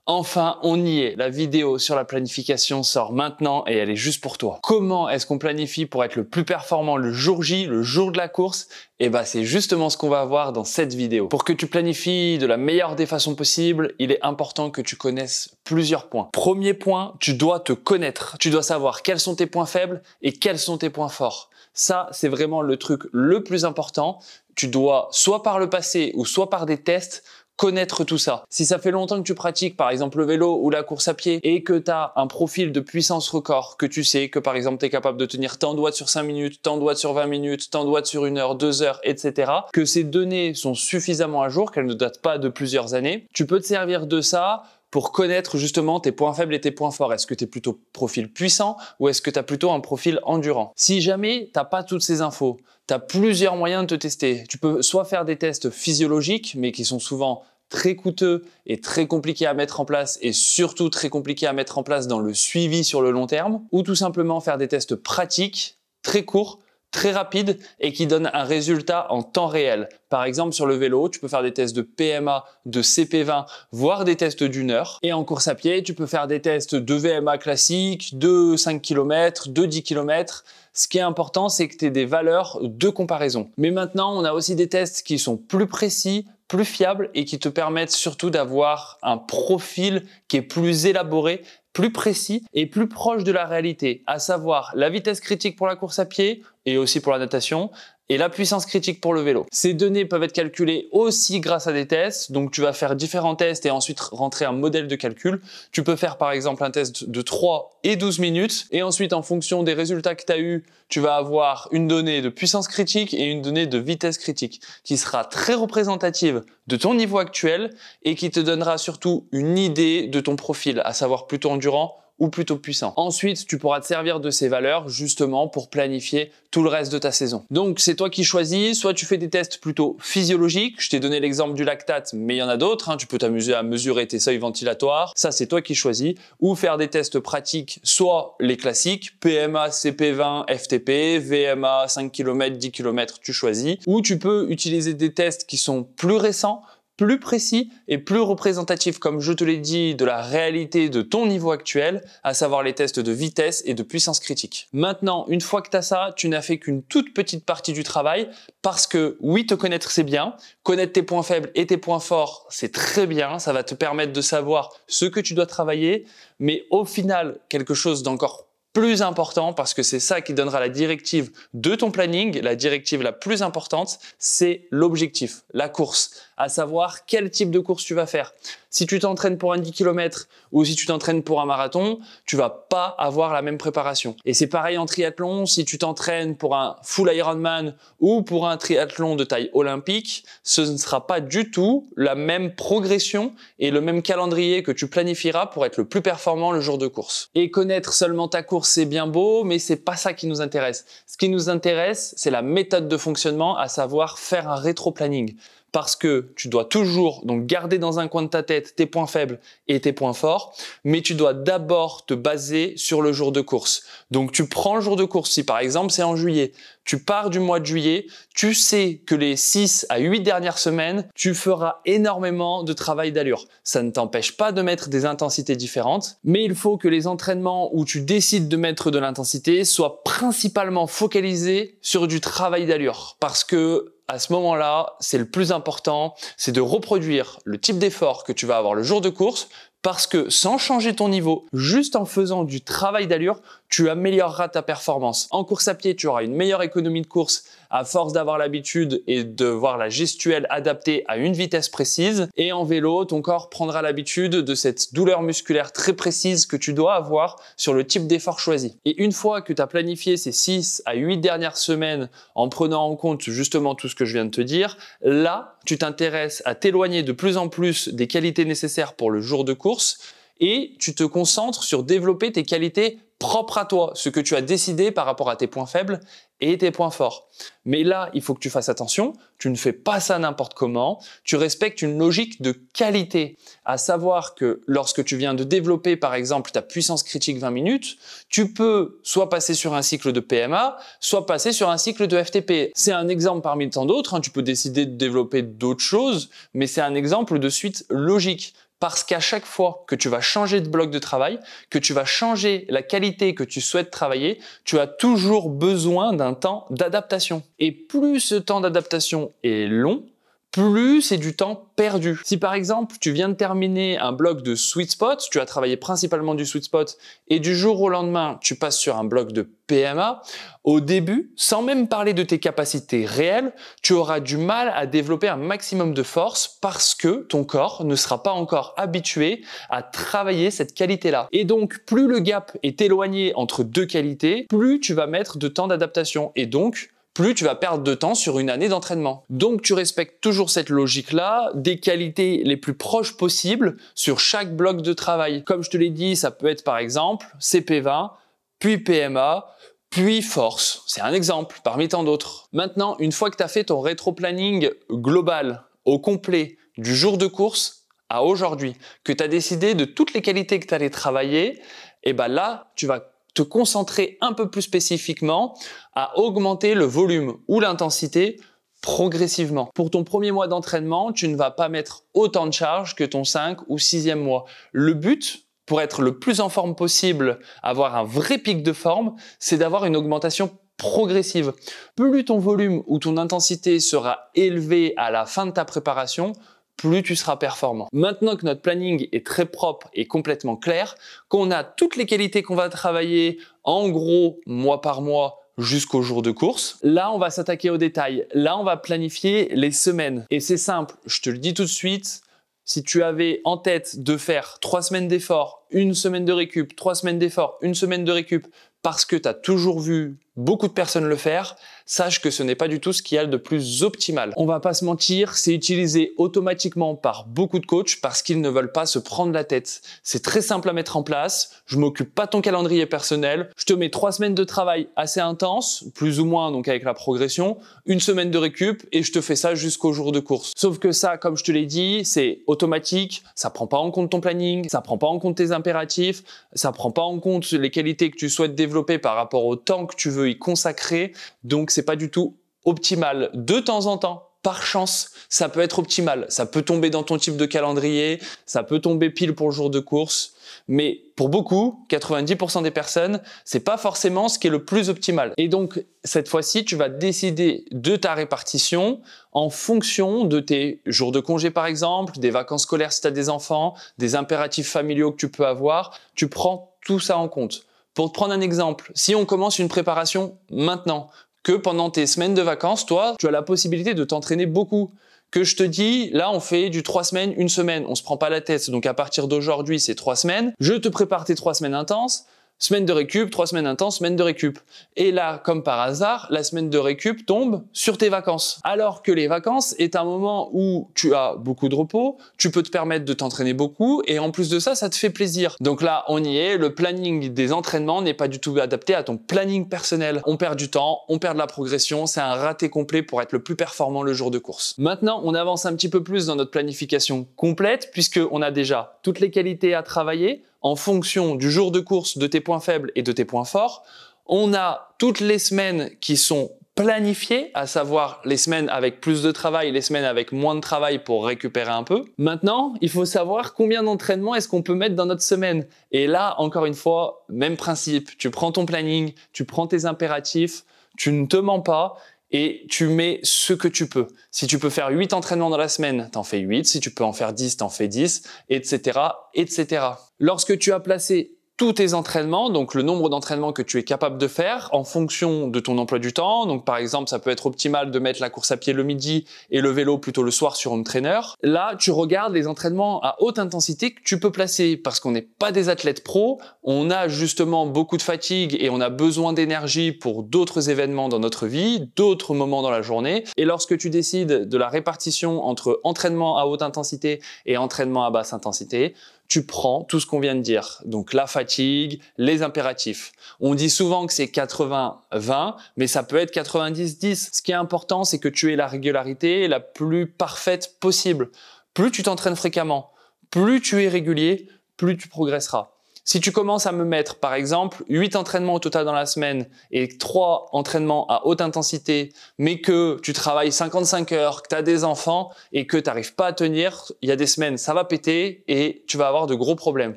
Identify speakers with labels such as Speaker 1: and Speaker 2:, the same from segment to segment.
Speaker 1: Enfin, on y est. La vidéo sur la planification sort maintenant et elle est juste pour toi. Comment est-ce qu'on planifie pour être le plus performant le jour J, le jour de la course? Et bah, c'est justement ce qu'on va voir dans cette vidéo. Pour que tu planifies de la meilleure des façons possibles, il est important que tu connaisses plusieurs points. Premier point, tu dois te connaître. Tu dois savoir quels sont tes points faibles et quels sont tes points forts. Ça, c'est vraiment le truc le plus important. Tu dois, soit par le passé ou soit par des tests, connaître tout ça. Si ça fait longtemps que tu pratiques par exemple le vélo ou la course à pied et que tu as un profil de puissance record, que tu sais que par exemple tu es capable de tenir tant de watts sur 5 minutes, tant de watts sur 20 minutes, tant de watts sur 1 heure, 2 heures, etc. Que ces données sont suffisamment à jour, qu'elles ne datent pas de plusieurs années, tu peux te servir de ça pour connaître justement tes points faibles et tes points forts. Est-ce que tu es plutôt profil puissant ou est-ce que tu as plutôt un profil endurant? Si jamais tu n'as pas toutes ces infos, tu as plusieurs moyens de te tester. Tu peux soit faire des tests physiologiques, mais qui sont souvent très coûteux et très compliqués à mettre en place et surtout très compliqués à mettre en place dans le suivi sur le long terme, ou tout simplement faire des tests pratiques, très courts, très rapides et qui donnent un résultat en temps réel. Par exemple, sur le vélo, tu peux faire des tests de PMA, de CP20, voire des tests d'1 heure. Et en course à pied, tu peux faire des tests de VMA classique, de 5 km, de 10 km. Ce qui est important, c'est que tu aies des valeurs de comparaison. Mais maintenant, on a aussi des tests qui sont plus précis, plus fiables et qui te permettent surtout d'avoir un profil qui est plus élaboré, plus précis et plus proche de la réalité, à savoir la vitesse critique pour la course à pied et aussi pour la natation et la puissance critique pour le vélo. Ces données peuvent être calculées aussi grâce à des tests, donc tu vas faire différents tests et ensuite rentrer un modèle de calcul. Tu peux faire par exemple un test de 3 et 12 minutes et ensuite en fonction des résultats que tu as eu, tu vas avoir une donnée de puissance critique et une donnée de vitesse critique qui sera très représentative de ton niveau actuel et qui te donnera surtout une idée de ton profil, à savoir plutôt endurant ou plutôt puissant. Ensuite, tu pourras te servir de ces valeurs justement pour planifier tout le reste de ta saison. Donc, c'est toi qui choisis. Soit tu fais des tests plutôt physiologiques. Je t'ai donné l'exemple du lactate, mais il y en a d'autres. Tu peux t'amuser à mesurer tes seuils ventilatoires. Ça, c'est toi qui choisis. Ou faire des tests pratiques, soit les classiques, PMA, CP20, FTP, VMA, 5 km, 10 km, tu choisis. Ou tu peux utiliser des tests qui sont plus récents, plus précis et plus représentatif, comme je te l'ai dit, de la réalité de ton niveau actuel, à savoir les tests de vitesse et de puissance critique. Maintenant, une fois que tu as ça, tu n'as fait qu'une toute petite partie du travail parce que oui, te connaître c'est bien, connaître tes points faibles et tes points forts, c'est très bien, ça va te permettre de savoir ce que tu dois travailler, mais au final, quelque chose d'encore plus important, parce que c'est ça qui donnera la directive de ton planning, la directive la plus importante, c'est l'objectif, la course, à savoir quel type de course tu vas faire. Si tu t'entraînes pour un 10 km ou si tu t'entraînes pour un marathon, tu vas pas avoir la même préparation. Et c'est pareil en triathlon, si tu t'entraînes pour un full Ironman ou pour un triathlon de taille olympique, ce ne sera pas du tout la même progression et le même calendrier que tu planifieras pour être le plus performant le jour de course. Et connaître seulement ta course, c'est bien beau, mais c'est pas ça qui nous intéresse. Ce qui nous intéresse, c'est la méthode de fonctionnement, à savoir faire un rétro-planning. Parce que tu dois toujours donc garder dans un coin de ta tête tes points faibles et tes points forts, mais tu dois d'abord te baser sur le jour de course. Donc tu prends le jour de course, si par exemple c'est en juillet, tu pars du mois de juillet, tu sais que les 6 à 8 dernières semaines, tu feras énormément de travail d'allure. Ça ne t'empêche pas de mettre des intensités différentes, mais il faut que les entraînements où tu décides de mettre de l'intensité soient principalement focalisés sur du travail d'allure. Parce que à ce moment-là, c'est le plus important, c'est de reproduire le type d'effort que tu vas avoir le jour de course, parce que sans changer ton niveau, juste en faisant du travail d'allure, tu amélioreras ta performance. En course à pied, tu auras une meilleure économie de course à force d'avoir l'habitude et de voir la gestuelle adaptée à une vitesse précise. Et en vélo, ton corps prendra l'habitude de cette douleur musculaire très précise que tu dois avoir sur le type d'effort choisi. Et une fois que tu as planifié ces 6 à 8 dernières semaines en prenant en compte justement tout ce que je viens de te dire, là, tu t'intéresses à t'éloigner de plus en plus des qualités nécessaires pour le jour de course et tu te concentres sur développer tes qualités propres à toi, ce que tu as décidé par rapport à tes points faibles et tes points forts. Mais là, il faut que tu fasses attention, tu ne fais pas ça n'importe comment, tu respectes une logique de qualité, à savoir que lorsque tu viens de développer par exemple ta puissance critique 20 minutes, tu peux soit passer sur un cycle de PMA, soit passer sur un cycle de FTP. C'est un exemple parmi tant d'autres, tu peux décider de développer d'autres choses, mais c'est un exemple de suite logique. Parce qu'à chaque fois que tu vas changer de bloc de travail, que tu vas changer la qualité que tu souhaites travailler, tu as toujours besoin d'un temps d'adaptation. Et plus ce temps d'adaptation est long, plus c'est du temps perdu. Si par exemple, tu viens de terminer un bloc de sweet spot, tu as travaillé principalement du sweet spot et du jour au lendemain, tu passes sur un bloc de PMA, au début, sans même parler de tes capacités réelles, tu auras du mal à développer un maximum de force parce que ton corps ne sera pas encore habitué à travailler cette qualité-là. Et donc, plus le gap est éloigné entre deux qualités, plus tu vas mettre de temps d'adaptation et donc plus tu vas perdre de temps sur une année d'entraînement. Donc tu respectes toujours cette logique-là, des qualités les plus proches possibles sur chaque bloc de travail. Comme je te l'ai dit, ça peut être par exemple CP20, puis PMA, puis force. C'est un exemple parmi tant d'autres. Maintenant, une fois que tu as fait ton rétro-planning global au complet du jour de course à aujourd'hui, que tu as décidé de toutes les qualités que tu allais travailler, et ben là, tu vas te concentrer un peu plus spécifiquement à augmenter le volume ou l'intensité progressivement. Pour ton premier mois d'entraînement, tu ne vas pas mettre autant de charge que ton 5 ou 6e mois. Le but, pour être le plus en forme possible, avoir un vrai pic de forme, c'est d'avoir une augmentation progressive. Plus ton volume ou ton intensité sera élevé à la fin de ta préparation, plus tu seras performant. Maintenant que notre planning est très propre et complètement clair, qu'on a toutes les qualités qu'on va travailler en gros mois par mois jusqu'au jour de course, là on va s'attaquer aux détails. Là on va planifier les semaines. Et c'est simple, je te le dis tout de suite, si tu avais en tête de faire 3 semaines d'effort, 1 semaine de récup, 3 semaines d'effort, 1 semaine de récup, parce que tu as toujours vu beaucoup de personnes le faire, sache que ce n'est pas du tout ce qu'il y a de plus optimal. On va pas se mentir, c'est utilisé automatiquement par beaucoup de coachs parce qu'ils ne veulent pas se prendre la tête. C'est très simple à mettre en place, je m'occupe pas de ton calendrier personnel, je te mets 3 semaines de travail assez intense, plus ou moins donc avec la progression, 1 semaine de récup et je te fais ça jusqu'au jour de course. Sauf que ça, comme je te l'ai dit, c'est automatique, ça prend pas en compte ton planning, ça prend pas en compte tes impératifs, ça prend pas en compte les qualités que tu souhaites développer par rapport au temps que tu veux y consacrer, donc c'est pas du tout optimal. De temps en temps, par chance, ça peut être optimal. Ça peut tomber dans ton type de calendrier, ça peut tomber pile pour le jour de course, mais pour beaucoup, 90% des personnes, c'est pas forcément ce qui est le plus optimal. Et donc, cette fois-ci, tu vas décider de ta répartition en fonction de tes jours de congé par exemple, des vacances scolaires si tu as des enfants, des impératifs familiaux que tu peux avoir. Tu prends tout ça en compte. Pour te prendre un exemple, si on commence une préparation maintenant, que pendant tes semaines de vacances, toi, tu as la possibilité de t'entraîner beaucoup. Que je te dis, là, on fait du 3 semaines, 1 semaine. On se prend pas la tête. Donc, à partir d'aujourd'hui, c'est 3 semaines. Je te prépare tes 3 semaines intenses. Semaine de récup, 3 semaines intenses, semaine de récup. Et là, comme par hasard, la semaine de récup tombe sur tes vacances. Alors que les vacances est un moment où tu as beaucoup de repos, tu peux te permettre de t'entraîner beaucoup et en plus de ça, ça te fait plaisir. Donc là, on y est, le planning des entraînements n'est pas du tout adapté à ton planning personnel. On perd du temps, on perd de la progression, c'est un raté complet pour être le plus performant le jour de course. Maintenant, on avance un petit peu plus dans notre planification complète puisqu'on a déjà toutes les qualités à travailler, en fonction du jour de course, de tes points faibles et de tes points forts. On a toutes les semaines qui sont planifiées, à savoir les semaines avec plus de travail, les semaines avec moins de travail pour récupérer un peu. Maintenant, il faut savoir combien d'entraînements est-ce qu'on peut mettre dans notre semaine. Et là, encore une fois, même principe. Tu prends ton planning, tu prends tes impératifs, tu ne te mens pas et tu mets ce que tu peux. Si tu peux faire 8 entraînements dans la semaine, t'en fais 8. Si tu peux en faire 10, t'en fais 10, etc., etc. Lorsque tu as placé tous tes entraînements, donc le nombre d'entraînements que tu es capable de faire en fonction de ton emploi du temps. Donc par exemple, ça peut être optimal de mettre la course à pied le midi et le vélo plutôt le soir sur home trainer. Là, tu regardes les entraînements à haute intensité que tu peux placer parce qu'on n'est pas des athlètes pros, on a justement beaucoup de fatigue et on a besoin d'énergie pour d'autres événements dans notre vie, d'autres moments dans la journée. Et lorsque tu décides de la répartition entre entraînement à haute intensité et entraînement à basse intensité, tu prends tout ce qu'on vient de dire. Donc la fatigue, les impératifs. On dit souvent que c'est 80-20, mais ça peut être 90-10. Ce qui est important, c'est que tu aies la régularité la plus parfaite possible. Plus tu t'entraînes fréquemment, plus tu es régulier, plus tu progresseras. Si tu commences à me mettre, par exemple, 8 entraînements au total dans la semaine et 3 entraînements à haute intensité, mais que tu travailles 55 heures, que tu as des enfants et que tu n'arrives pas à tenir, il y a des semaines, ça va péter et tu vas avoir de gros problèmes.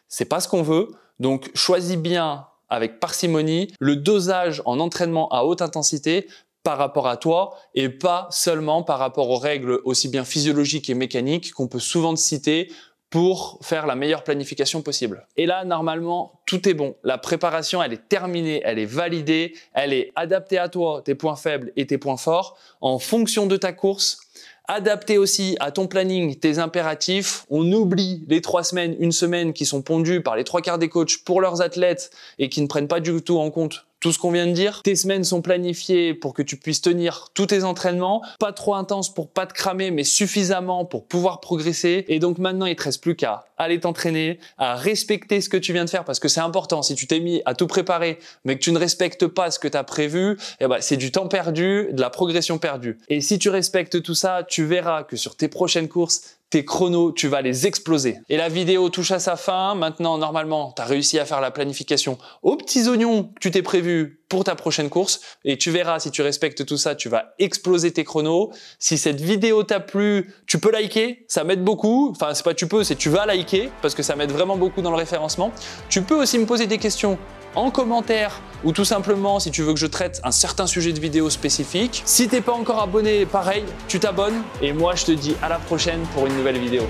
Speaker 1: C'est pas ce qu'on veut. Donc, choisis bien avec parcimonie le dosage en entraînement à haute intensité par rapport à toi et pas seulement par rapport aux règles aussi bien physiologiques et mécaniques qu'on peut souvent te citer pour faire la meilleure planification possible. Et là, normalement, tout est bon. La préparation, elle est terminée, elle est validée, elle est adaptée à toi, tes points faibles et tes points forts, en fonction de ta course, adaptée aussi à ton planning, tes impératifs. On oublie les 3 semaines, 1 semaine qui sont pondues par les 3/4 des coachs pour leurs athlètes et qui ne prennent pas du tout en compte tout ce qu'on vient de dire. Tes semaines sont planifiées pour que tu puisses tenir tous tes entraînements, pas trop intense pour pas te cramer, mais suffisamment pour pouvoir progresser. Et donc maintenant, il te reste plus qu'à aller t'entraîner, à respecter ce que tu viens de faire parce que c'est important. Si tu t'es mis à tout préparer, mais que tu ne respectes pas ce que tu as prévu, eh ben, c'est du temps perdu, de la progression perdue. Et si tu respectes tout ça, tu verras que sur tes prochaines courses, tes chronos, tu vas les exploser. Et la vidéo touche à sa fin. Maintenant, normalement, tu as réussi à faire la planification aux petits oignons que tu t'es prévu pour ta prochaine course. Et tu verras, si tu respectes tout ça, tu vas exploser tes chronos. Si cette vidéo t'a plu, tu peux liker, ça m'aide beaucoup. Enfin, c'est pas tu peux, c'est tu vas liker parce que ça m'aide vraiment beaucoup dans le référencement. Tu peux aussi me poser des questions en commentaire ou tout simplement si tu veux que je traite un certain sujet de vidéo spécifique. Si t'es pas encore abonné, pareil, tu t'abonnes et moi je te dis à la prochaine pour une nouvelle vidéo.